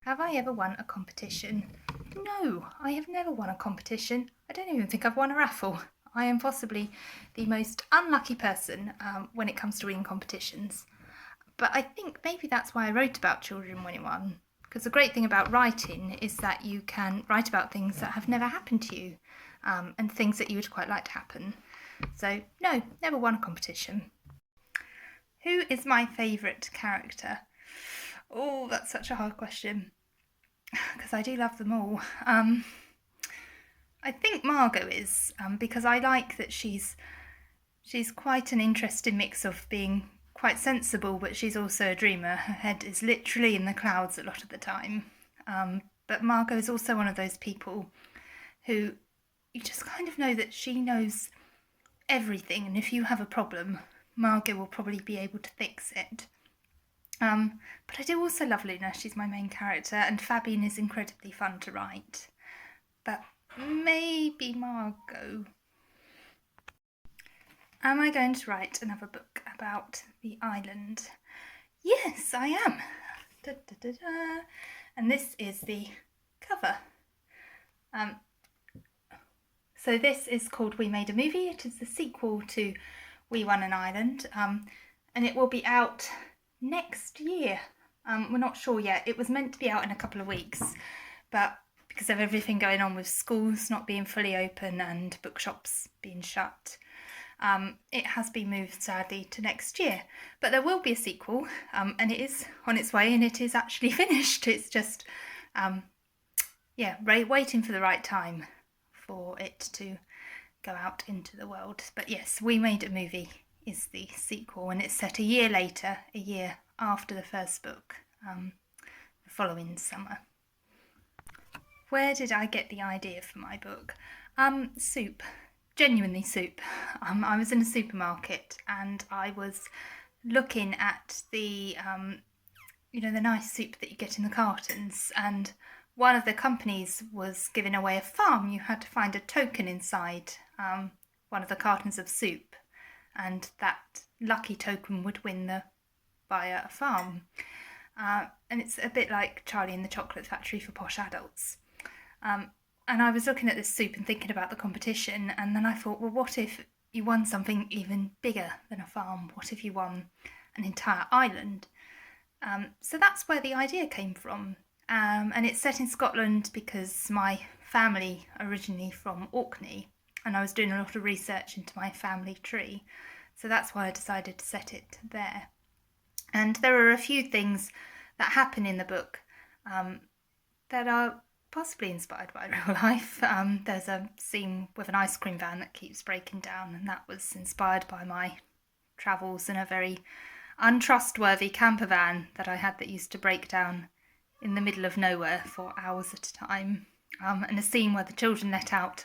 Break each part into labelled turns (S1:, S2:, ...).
S1: Have I ever won a competition? No, I have never won a competition. I don't even think I've won a raffle. I am possibly the most unlucky person when it comes to winning competitions. But I think maybe that's why I wrote about Children 101. Because the great thing about writing is that you can write about things that have never happened to you and things that you would quite like to happen. So, no, never won a competition. Who is my favourite character? Oh, that's such a hard question because I do love them all. I think Margot is because I like that she's quite an interesting mix of being quite sensible, but she's also a dreamer. Her head is literally in the clouds a lot of the time. But Margot is also one of those people who you just kind of know that she knows everything, and if you have a problem, Margot will probably be able to fix it. But I do also love Luna, she's my main character, and Fabian is incredibly fun to write. But maybe Margot. Am I going to write another book about the island? Yes, I am. Da, da, da, da. And this is the cover. So this is called We Made a Movie. It is the sequel to We Won an Island, and it will be out next year. We're not sure yet. It was meant to be out in a couple of weeks, but because of everything going on with schools not being fully open and bookshops being shut, it has been moved sadly to next year. But there will be a sequel, and it is on its way, and it is actually finished. It's just waiting for the right time for it to go out into the world. But yes, We Made a Movie is the sequel, and it's set a year later, a year after the first book, the following summer. Where did I get the idea for my book? Soup. Genuinely soup. I was in a supermarket and I was looking at the the nice soup that you get in the cartons, and one of the companies was giving away a farm. You had to find a token inside one of the cartons of soup, and that lucky token would win the buyer a farm. And it's a bit like Charlie and the Chocolate Factory for posh adults. And I was looking at this soup and thinking about the competition, and then I thought, well, what if you won something even bigger than a farm? What if you won an entire island? So that's where the idea came from. And it's set in Scotland because my family originally from Orkney, and I was doing a lot of research into my family tree. So that's why I decided to set it there. And there are a few things that happen in the book that are possibly inspired by real life. There's a scene with an ice cream van that keeps breaking down, and that was inspired by my travels in a very untrustworthy camper van that I had that used to break down in the middle of nowhere for hours at a time. And a scene where the children let out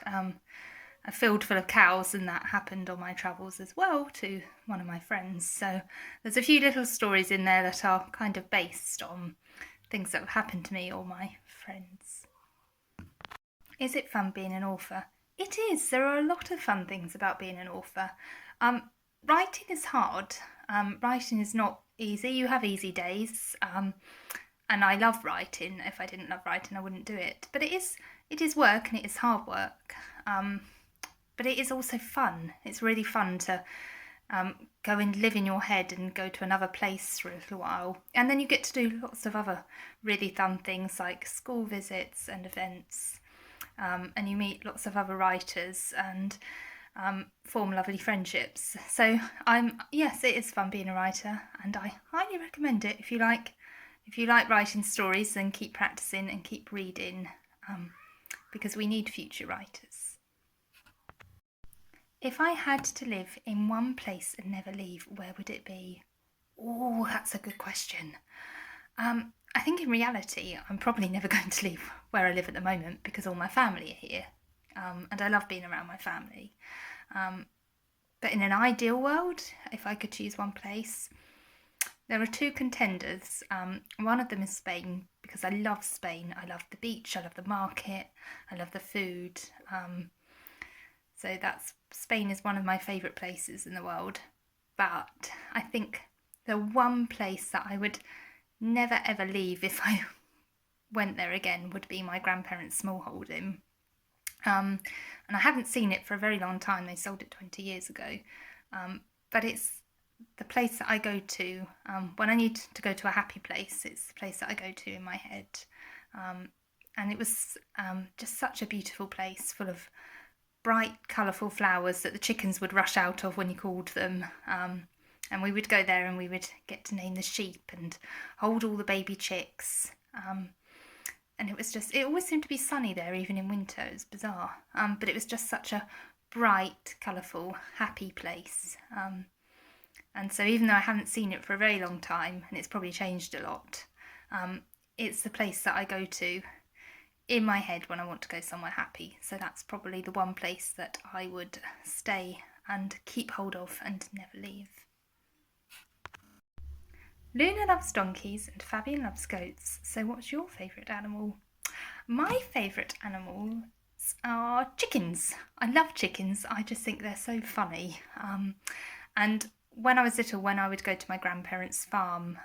S1: a field full of cows, and that happened on my travels as well to one of my friends. So there's a few little stories in there that are kind of based on things that have happened to me or my friends. Is it fun being an author? It is. There are a lot of fun things about being an author. Writing is hard. Writing is not easy. You have easy days. And I love writing. If I didn't love writing, I wouldn't do it. But it is work, and it is hard work. But it is also fun. It's really fun to go and live in your head and go to another place for a little while. And then you get to do lots of other really fun things like school visits and events. And you meet lots of other writers and form lovely friendships. So yes, it is fun being a writer, and I highly recommend it. If you like writing stories, then keep practicing and keep reading, because we need future writers. If I had to live in one place and never leave, where would it be? Oh, that's a good question. I think in reality, I'm probably never going to leave where I live at the moment because all my family are here, and I love being around my family. But in an ideal world, if I could choose one place, there are two contenders. One of them is Spain, because I love Spain. I love the beach, I love the market, I love the food. So Spain is one of my favourite places in the world. But I think the one place that I would never ever leave if I went there again would be my grandparents' small holding. And I haven't seen it for a very long time. They sold it 20 years ago. But it's the place that I go to when I need to go to a happy place. It's the place that I go to in my head. And it was just such a beautiful place, full of bright, colourful flowers that the chickens would rush out of when you called them. And we would go there and we would get to name the sheep and hold all the baby chicks. And it always seemed to be sunny there, even in winter. It was bizarre. But it was just such a bright, colourful, happy place. And so even though I haven't seen it for a very long time, and it's probably changed a lot, it's the place that I go to in my head when I want to go somewhere happy. So that's probably the one place that I would stay and keep hold of and never leave. Luna loves donkeys and Fabian loves goats. So what's your favourite animal? My favourite animals are chickens. I love chickens. I just think they're so funny. And when I was little, when I would go to my grandparents' farm,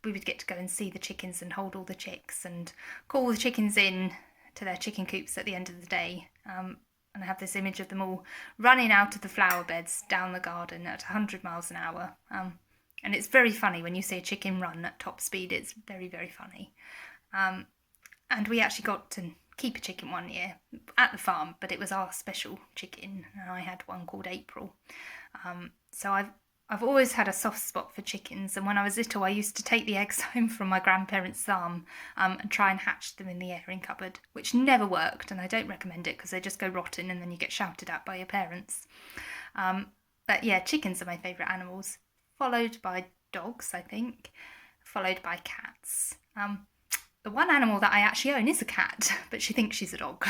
S1: we would get to go and see the chickens and hold all the chicks and call the chickens in to their chicken coops at the end of the day. And I have this image of them all running out of the flower beds down the garden at 100 miles an hour. And it's very funny when you see a chicken run at top speed. It's very, very funny. And we actually got to keep a chicken one year at the farm, but it was our special chicken, and I had one called April. So I've always had a soft spot for chickens, and when I was little I used to take the eggs home from my grandparents' farm and try and hatch them in the airing cupboard, which never worked, and I don't recommend it because they just go rotten and then you get shouted at by your parents. But yeah, chickens are my favourite animals, followed by dogs, I think, followed by cats. The one animal that I actually own is a cat, but she thinks she's a dog.